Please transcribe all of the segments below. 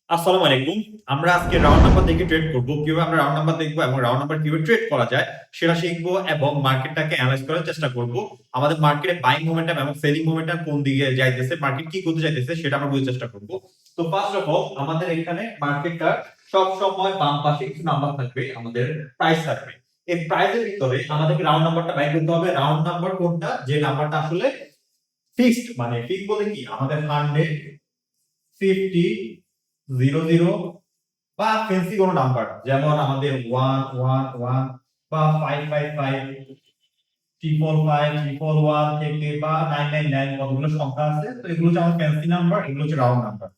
আসসালামু আলাইকুম। আমরা আজকে রাউন্ড নাম্বার দেখে ট্রেড করব। কিভাবে আমরা রাউন্ড নাম্বার দেখব এবং রাউন্ড নাম্বার কিভাবে ট্রেড করা যায় সেটা শিখব এবং মার্কেটটাকে এনালাইজ করার চেষ্টা করব। আমাদের মার্কেটে বাইং মোমেন্টাম এবং সেলিং মোমেন্টাম কোন দিকে যাইতেছে, মার্কেট কি করতে চাইতেছে সেটা আমরা বোঝার চেষ্টা করব। তো ফার্স্ট অফ অল আমাদের এখানে মার্কেটটা সব সময় বাম পাশে কিছু নাম্বার থাকবে, আমাদের প্রাইস থাকবে। এই প্রাইসের ভিতরে আমাদেরকে রাউন্ড নাম্বারটা বাইর করতে হবে। রাউন্ড নাম্বার কোনটা, যে নাম্বারটা আসলে ফিক্সড, মানে ফিক্স বলে কি আমাদের 100, 50, 00 বা ফেন্সি কোনো নাম্বার, যেমন আমাদের 111 বা 555, 555, 111 থেকে বা 999 কতগুলো সংখ্যা আছে। তো এগুলো হচ্ছে আমার ফ্যান্সি নাম্বার, এগুলো হচ্ছে রাউন্ড নাম্বার।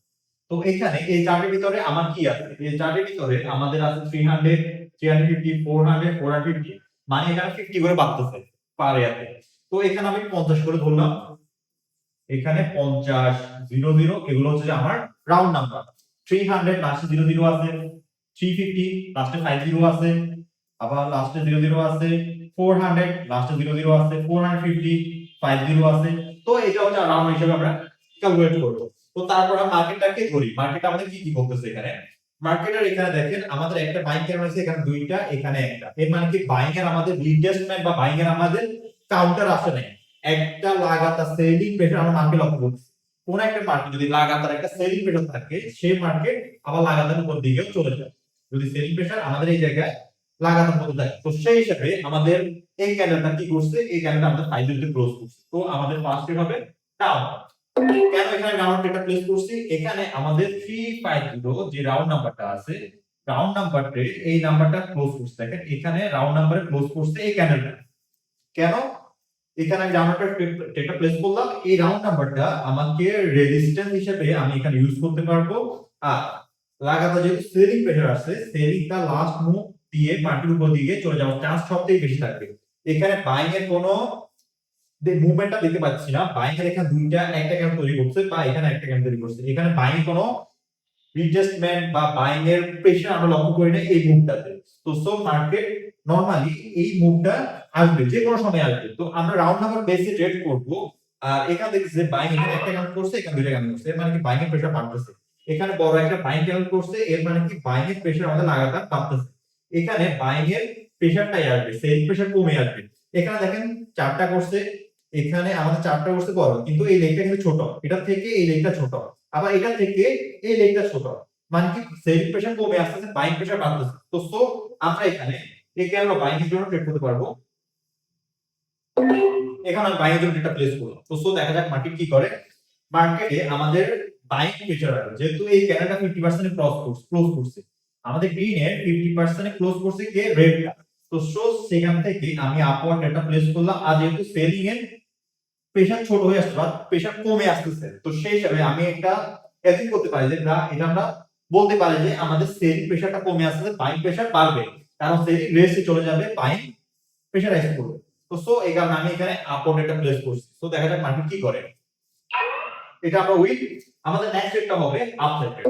তো এখানে এই চার্টের ভিতরে আমার কি আছে, এই চার্টের ভিতরে আমাদের আছে 300, 350, 400, 450, মানে এখানে 50 করে বাড়তেছে পার ইয়াতে। তো এখানে আমি 50 করে ধরলাম, এখানে 50, 00 এগুলো হচ্ছে যে আমার রাউন্ড নাম্বার। 300 লাস্টে 00 আছে, 350 লাস্টে 50 আছে, আবার লাস্টে 00 আছে, 400 লাস্টে 00 আছে, 450 50 আছে। তো এটা হচ্ছে রাউন্ড হিসেবে আমরা ক্যালকুলেট করব। তো তারপর আমরা মার্কেটটাকে ধরি। মার্কেট আমাদের কি কি করতেছে এখানে। মার্কেটের এখানে দেখেন আমাদের একটা বাইং কেন আছে, এখানে দুইটা, এখানে একটা। এর মানে কি বাইং এর আমাদের রিট্রেসমেন্ট বা বাইং এর আমাদের কাউন্টার আসে নাই। একটা লাগাতার সেলিং প্রেসার আমরা মার্কেট লক্ষ্য করছি। কোন একটা মার্কেট যদি লাগাতার একটা সেলিং প্রেসার থাকে, সেই মার্কেট আবার লাগাতার উপর দিকেও চলে যায়। যদি সেলিং প্রেসার আমাদের এই জায়গায় লাগাতার মতো থাকে, তো সেই হিসাবে আমাদের এই ক্যান্ডেলটা কি করছে, এই ক্যান্ডেলটা আমাদের 5 তে ক্লোজ করছে। তো আমাদের ফার্স্ট হবে ডাউন। কেন এখানে ডাউন এটা প্লেস করছি, এখানে আমাদের 350 যে রাউন্ড নাম্বারটা আছে, রাউন্ড নাম্বারটা এই নাম্বারটা ক্লোজ করছে। দেখেন এখানে রাউন্ড নাম্বারে ক্লোজ করছে এই ক্যান্ডেলটা। কেন এখানে আমি রাউন্ড নাম্বারটা প্লেস করলাম, এই রাউন্ড নাম্বারটা আমাকে রেজিস্ট্যান্স হিসেবে আমি এখানে ইউজ করতে পারবো। আর লাগাতার যেহেতু সেলিং প্রেসার আছে, সেলিংটা লাস্ট মুভ দিয়ে মার্কেট উপর দিকে চলে যাওয়ার চান্স সবথেকে বেশি থাকবে। এখানে বাইং এর কোনো মুভমেন্টটা দেখতে পাচ্ছি না। বাইং এর এখানে দুইটা, একটা কেন তৈরি করছে বা এখানে একটা কেন তৈরি করছে, এখানে বাইং কোনো রিট্রেসমেন্ট বা বাইং এর প্রেসার আমরা লক্ষ্য করি না এই মুভটাতে। তো সো মার্কেট নরমালি এই মুভটা আসবে, যে কোনো সময় আসবে। তো আমরা রাউন্ড নাম্বার বেসে ট্রেড করব। আর এখানে দেখছি যে বাইং এখানে একটা কাউন্ট করছে, এখানে দুইটা কাউন্ট করছে, এর মানে কি বাইং এর প্রেসার বাড়তেছে। এখানে বড় একটা বাইং কাউন্ট করছে, এর মানে কি বাইং এর প্রেসার আমাদের লাগাতার বাড়তেছে। এখানে বাইং এর প্রেসারটাই আসবে, সেল প্রেসার কমে আসবে। এখানে দেখেন চারটা করছে, এখানে আমাদের চারটা করছে বড়, কিন্তু এই লেগটা কিন্তু ছোট, এটা থেকে এই লেগটা ছোট, আবার এটা থেকে এই লেগটা ছোট। মানে কি সেলিং প্রেসার কমে আসতেছে, বাইং প্রেসার বাড়তেছে। তো সো আমরা এখানে এই ক্যান্ডেল বাইং এর জন্য ট্রেড করতে পারবো। এখানে আমি বাইং এর জন্য একটা প্লেস করলাম। তো সো দেখা যাক মার্কেট কি করে। মার্কেটে আমাদের বাইং প্রেসার আছে, যেহেতু এই ক্যান্ডেলটা 50% এ ক্লোজ করছে, আমাদের গ্রিন এর 50% এ ক্লোজ করছে কে, রেডটা। তো সো সেখান থেকে আমি আপওয়ার্ড একটা প্লেস করলাম। আর যেহেতু সেলিং এর প্রেসার ছোট হয়ে আসছে বা প্রেসার কমে আসতেছে, তো সেই হিসাবে আমি একটা অ্যাজিউম করতে পারি যে না, এটা আমরা বলতে পারি যে আমাদের সেলিং প্রেসারটা কমে আসতেছে, বাইং প্রেসার বাড়বে, কারণ সেলিং রেসে চলে যাবে, বাইং প্রেসারাইজ করবে। তো সো এই কারণে আমি এখানে আপওয়ার্ড একটা প্লেস করছি। তো দেখা যাক মার্কেট কি করে। এটা আমরা উইক, আমাদের নেক্সট রেটটা হবে আপসাইড রেট।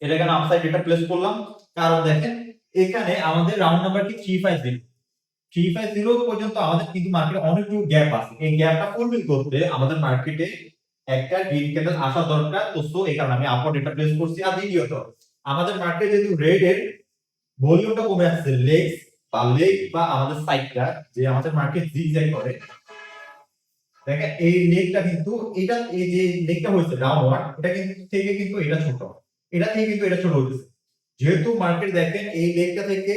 এটা এখানে আপসাইড রেটটা প্লেস করলাম, কারণ দেখেন এখানে আমাদের রাউন্ড নাম্বার কি 350, 350 পর্যন্ত আমাদের কিন্তু মার্কেটে অনেকটুকু গ্যাপ আছে। এই গ্যাপটা ফুলফিল করতে আমাদের মার্কেটে একটা গ্রিন ক্যান্ডেল আসা দরকার। তো সো এই কারণে আমি আপওয়ার্ড এটা প্লেস করছি। আর দ্বিতীয়ত আমাদের মার্কেটে যেহেতু রেড এর ভলিউমটা কমে আসছে, লেগ বা আমাদের সাইডটা যে আমাদের মার্কেট জিগজ্যাগ করে, দেখেন এই লেগটা কিন্তু এটা, এই যে লেগটা হয়েছে ডাউনওয়ার্ড, এটা কিন্তু থেকে কিন্তু এটা ছোট, এটা থেকে কিন্তু এটা ছোট হইতেছে। যেহেতু মার্কেট দেখেন এই লেগটা থেকে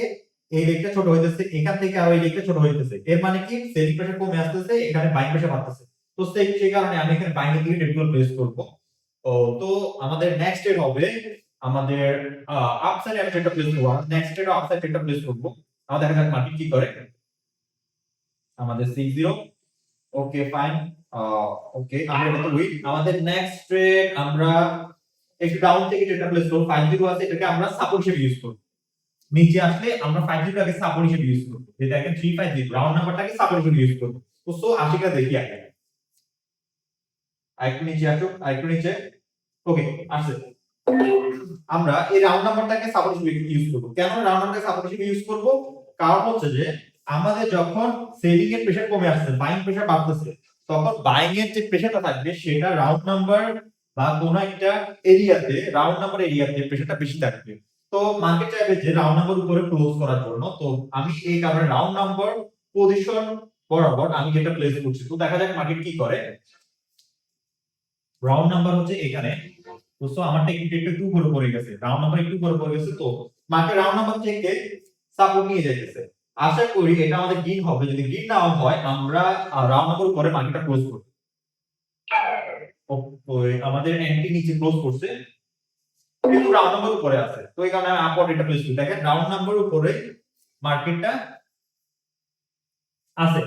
এই লেগটা ছোট হইতেছে, এখান থেকে আর এই লেগটা ছোট হইতেছে, এর মানে কি সেলিং প্রেসার কমে আসতেছে, এখানে বাইং প্রেসার বাড়তেছে। তো সেই কারণে আমি এখানে বাইং এর দিকে ট্রেডগুলো প্লেস করব। ও তো আমাদের নেক্সট ট্রেড হবে আমাদের আপসাইড একটা ট্রেডটা প্লেস করব। নেক্সট ট্রেড আপসাইড ট্রেডটা প্লেস করব। আমাদের দেখা যাক মার্কেট কি করে। আমাদের 60, ওকে ফাইন, ওকে আমরা এটা তো উইক। আমাদের নেক্সট ট্রেড আমরা একটু ডাউন থেকে ট্রেডটা প্লেস করব। 50 আছে, এটাকে আমরা সাপোর্ট হিসেবে ইউজ করব। নিচে আসলে আমরা 50 টাকে সাপোর্ট হিসেবে ইউজ করব। যে দেখেন 350 রাউন্ড নাম্বারটাকে সাপোর্ট হিসেবে ইউজ করব। তো সো 80 টা দেখি আগে। আরেকটু নিচে আসো, আরেকটু নিচে, ওকে আসছে। আমরা এই রাউন্ড নাম্বারটাকে সাপোর্ট হিসেবে ইউজ করব। কেন রাউন্ড নাম্বারটাকে সাপোর্ট হিসেবে ইউজ করব? কারণ হচ্ছে যে আমাদের যখন সেলিং এর প্রেসার কমে আসছে, বাইং প্রেসার বাড়তেছে, তখন বাইং এর যে প্রেসারটা থাকবে সেটা রাউন্ড নাম্বার বা কোন একটা এরিয়াতে রাউন্ড নাম্বার এরিয়াতে প্রেসারটা বেশি থাকবে, তো মার্কেট চাইবে যে রাউন্ড নাম্বার উপরে ক্লোজ করার জন্য। তো আমি এই কারণে রাউন্ড নাম্বার পজিশন বরাবর আমি যেটা প্লেস করছি। তো দেখা যাক মার্কেট কি করে। রাউন্ড নাম্বার হচ্ছে এখানে, তো আমারটা একটু উপরে পড়ে গেছে, রাউন্ড নাম্বার একটু উপরে পড়ে গেছে, তো মার্কেট রাউন্ড নাম্বার থেকে সাপোর্ট নিয়ে যাইতেছে। আশা করি এটা আমাদের গ্রিন হবে। যদি গ্রিন না হয় আমরা রাউন্ড নাম্বার উপরে মার্কেটটা ক্লোজ করব। আমাদের এন্ট্রি নিচে ক্লোজ করছে, কিন্তু রাউন্ড নাম্বার উপরে আছে, তো এই কারণে আমি আপওয়ার্ড এটা প্লেস করি। দেখেন রাউন্ড নাম্বার উপরে মার্কেটটা আছে,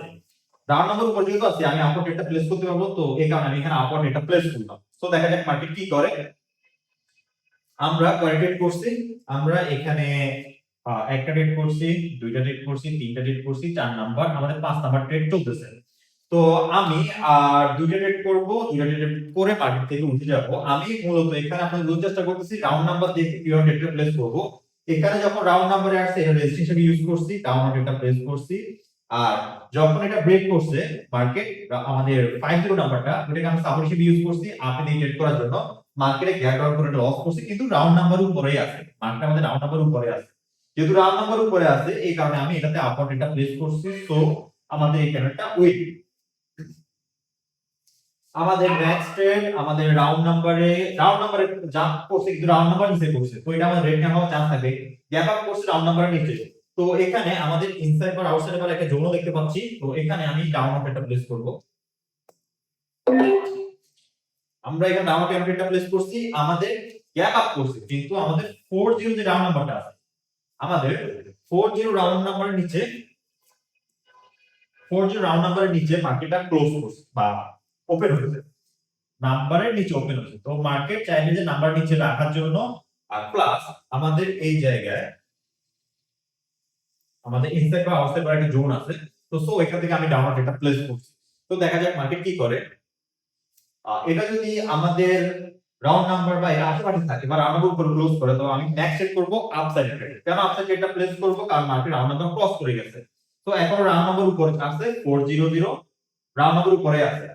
রাউন্ড নাম্বার উপরে যেহেতু আছে আমি আপওয়ার্ড এটা প্লেস করতে পারবো, তো এই কারণে আমি এখানে আপওয়ার্ড এটা প্লেস করলাম। তো দেখা যাক মার্কেট কি করে। আমরা কয়টা ট্রেড করছি, আমরা এখানে একটা ট্রেড করছি, দুইটা ট্রেড করছি, তিনটা ট্রেড করছি, 4 নাম্বার, আমাদের 5 নাম্বার ট্রেড চলতেছে। তো আমি আর দুইটা ট্রেড করব, দুইটা ট্রেড করে মার্কেট থেকে উঠে যাব। আমি মূলত এখানে আপনাদের বুঝতে চেষ্টা করতেছি রাউন্ড নাম্বার দেখে কিভাবে ট্রেড প্লেস করব। এখানে যখন রাউন্ড নাম্বারে আসছে এটা রেজিস্ট্রেশন হিসেবে ইউজ করছি, ডাউন এটা প্লেস করছি। আর যখন এটা ব্রেক করছে মার্কেট, আমাদের 50 নাম্বারটা ওটাকে আমি সাপোর্ট হিসেবে ইউজ করছি আপনি দিয়ে ট্রেড করার জন্য। মার্কেটে গ্যাপ ডাউন করে লস করছে, কিন্তু রাউন্ড নাম্বার উপরেই আছে, মার্কেট আমাদের রাউন্ড নাম্বার উপরে আছে। যেহেতু রাউন্ড নাম্বার উপরে আছে এই কারণে আমি এটাতে আপওয়ার্ড এটা প্লেস করছি। তো আমাদের এই ক্যান্ডেলটা উইক। আমাদের নেক্সট ট্রেড আমাদের রাউন্ড নাম্বারে জাম্প করছে, কিন্তু রাউন্ড নাম্বার নিচে করছে, তো এটা আমাদের রেড ক্যান্ডেল হওয়ার চান্স থাকে। গ্যাপ আপ করছে রাউন্ড নাম্বারের নিচে, তো এখানে আমাদের ইনসাইড বা আউটসাইড বা একটা জোনও দেখতে পাচ্ছি। তো এখানে আমি ডাউন অফটা প্লেস করব। আমরা এখানে ডাউন অফটা প্লেস করছি, আমাদের গ্যাপ আপ করছে, কিন্তু আমাদের 40 যে রাউন্ড নাম্বারটা আছে, আমাদের 40 রাউন্ড নাম্বারের নিচে 40 রাউন্ড নাম্বারের নিচে মার্কেটটা ক্লোজ করছে বা ওপেন হয়েছে, নাম্বারের নিচে ওপেন হয়েছে। তো মার্কেট চাইবে যে নাম্বার নিচে রাখার জন্য, আর প্লাস আমাদের এই জায়গায় আমাদের ইনসাইড বা আউটসাইড বা একটা জোন আছে। তো সো এখান থেকে আমি ডাউন এটা প্লেস করছি। তো দেখা যাক মার্কেট কি করে। এটা যদি আমাদের রাউন্ড নাম্বার বা এর আশেপাশে থাকে বা রাউন্ড নাম্বার উপরে ক্লোজ করে, তো আমি নেক্সট সেট করব আপসাইড ট্রেড। কেন আপসাইড ট্রেডটা প্লেস করব, কারণ মার্কেট রাউন্ড নাম্বার ক্রস করে গেছে। তো এখন রাউন্ড নাম্বার উপরে আছে 400, রাউন্ড নাম্বার উপরে আছে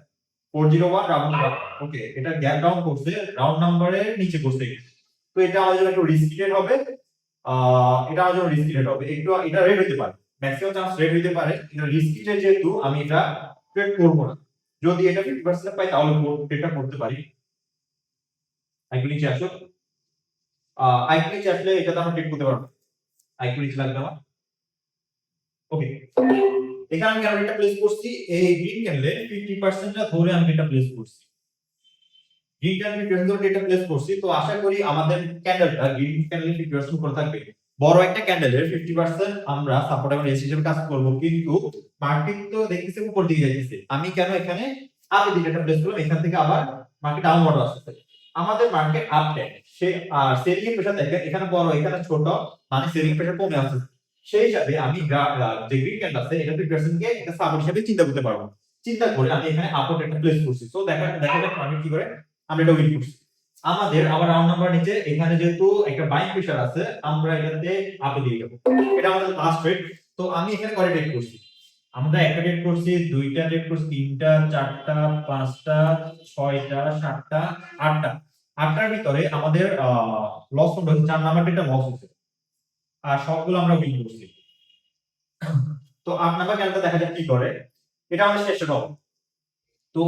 401 রাউন্ড নাম্বার। ওকে, এটা গ্যাপ ডাউন করছে, রাউন্ড নাম্বারের নিচে করছে। তো এটা আমাদের জন্য একটু রিস্কি ট্রেড হবে। এটা আমাদের জন্য রিস্কি ট্রেড হবে, একটু এটা রেড হতে পারে, ম্যাক্সিমাম চান্স রেড হতে পারে। এটা রিস্কি ট্রেড যেহেতু আমি এটা ট্রেড করব না। যদি এটা 50% পাই তাহলে ট্রেডটা করতে পারি। আইকন নিচে আসো, আইকন নিচে আসলে এটাতে আমরা ট্রেড করতে পারবো। আইকন নিচে লাগবে আমার। ওকে, এখানে আমি আরেকটা প্লেস করছি, এই গ্রিন ক্যান্ডেলে 50% টা ধরে আমি এটা প্লেস করছি। গ্রিন ক্যান্ডেল 50% এটা প্লেস করছি, তো আশা করি আমাদের ক্যান্ডেলটা গ্রিন ক্যান্ডেল 50% করে থাকবে। বড় একটা ক্যান্ডেলের 50% আমরা সাপোর্ট এবং রেজিস্ট্যান্স হিসেবে কাজ করব, কিন্তু মার্কেট তো দেখতেছে উপর দিকে যাইতেছে। আমি কেন এখানে আপের দিকে একটা প্লেস করলাম, এখান থেকে আবার মার্কেট ডাউনওয়ার্ড আসছে। আমাদের মার্কেট আপ ট্রেন্ড, সে সেলিং এর প্রেসার দেখেন এখানে বড় এখানে ছোট, মানে সেলিং প্রেসার কমে আসছে। সেই হিসাবে আমি যে গ্রিন ক্যান্ডেল আছে এটা 50% কে একটা সাপোর্ট হিসেবে চিন্তা করতে পারবো। চিন্তা করে আমি এখানে আপওয়ার্ড একটা প্লেস করছি। তো দেখা যাক মার্কেট কি করে। আমরা এটা উইন করছি। আমাদের আবার রাউন্ড নাম্বার নিচে এখানে যেহেতু একটা বাইং প্রেসার আছে, আমরা এটাতে আপে দিয়ে দেব। এটা আমাদের লাস্ট ট্রেড। তো আমি এখানে কয়টা ট্রেড করছি, আমরা একটা ট্রেড করছি, দুইটা ট্রেড করছি, তিনটা, চারটা, পাঁচটা, ছয়টা, সাতটা, আটটা। আটটার ভিতরে আমাদের লস কোনটা হচ্ছে, 4 নাম্বার ট্রেডটা লস হচ্ছে, আর সবগুলো আমরা উইন করছি। তো 8 নাম্বার ক্যান্ডেলটা দেখা যাক কি করে। এটা আমাদের শেষ ট্রেড হবে। তো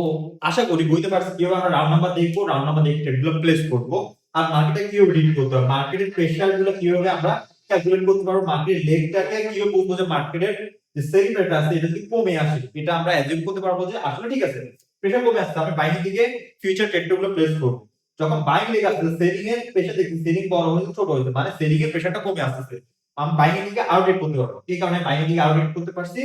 আশা করি বুঝতে পারছি কিভাবে আমরা রাউন্ড নাম্বার দেখবো, রাউন্ড নাম্বার দেখে ট্রেডগুলো প্লেস করবো, আর মার্কেটে কিভাবে রিড করতে হবে, মার্কেটের প্রেসার গুলো কিভাবে আমরা ক্যালকুলেট করতে পারবো, মার্কেটের লেগটাকে কিভাবে বুঝবো যে মার্কেটের যে সেলিং রেট আছে এটা যদি কমে আসে, এটা আমরা অ্যাজিউম করতে পারবো যে আসলে ঠিক আছে প্রেসার কমে আসছে, আমি বাইং দিকে ফিউচার ট্রেডগুলো প্লেস করবো। যখন বাইং লেগে আসছে সেলিং এর প্রেসার দেখি সেলিং বড় হয়েছে ছোট হয়েছে, মানে সেলিং এর প্রেসারটা কমে আসছে, আমি বাইং এর দিকে আরো ট্রেড করতে পারবো। এই কারণে বাইং এর দিকে আরো ট্রেড করতে পারছি,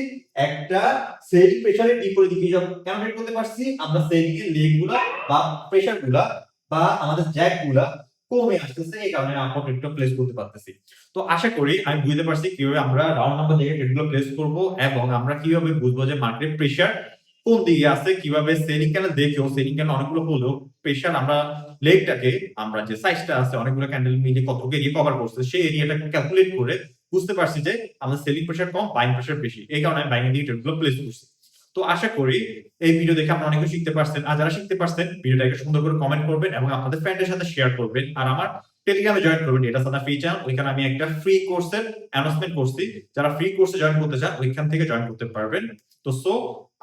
একটা সেলিং প্রেসারের বিপরীত দিকে যাব। কেন ট্রেড করতে পারছি, আমরা সেলিং এর লেগ গুলা বা প্রেসার গুলা বা আমাদের জ্যাক গুলা কমে আসতেছে, এই কারণে আমরা ট্রেডটা প্লেস করতে পারতেছি। তো আশা করি আমি বুঝতে পারছি কিভাবে আমরা রাউন্ড নাম্বার দেখে ট্রেডগুলো প্লেস করব, এবং আমরা কিভাবে বুঝবো যে মার্কেট প্রেসার কোন দিকে আছে, কিভাবে সেলিং ক্যান্ডেল দেখেও সেলিং ক্যান্ডেল অনেকগুলো হলেও প্রেসার আমরা লেগটাকে আমরা যে সাইজটা আছে অনেকগুলো ক্যান্ডেল মিলে কতটুকু এরিয়া কভার করছে সেই এরিয়াটাকে ক্যালকুলেট করে বুঝতে পারছি যে আমাদের সেলিং প্রেসার কম, বাইং প্রেসার বেশি, এই কারণে আমি বাইং এর দিকে ট্রেডগুলো প্লেস করছি। তো তো আশা করি এই ভিডিও দেখে আপনারা অনেক কিছু শিখতে পারছেন। আর যারা শিখতে পারছেন ভিডিওটাকে সুন্দর করে কমেন্ট করবেন এবং আপনাদের ফ্রেন্ডের সাথে শেয়ার করবেন। আর আমার টেলিগ্রামে জয়েন করবেন, এটা সাদা ফ্রি চ্যানেল। ওইখানে আমি একটা ফ্রি কোর্সের অ্যানাউন্সমেন্ট করছি। যারা ফ্রি কোর্সে জয়েন করতে চান ওইখান থেকে জয়েন করতে পারবেন। তো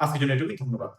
আজকের জন্য এটুকুই, ধন্যবাদ।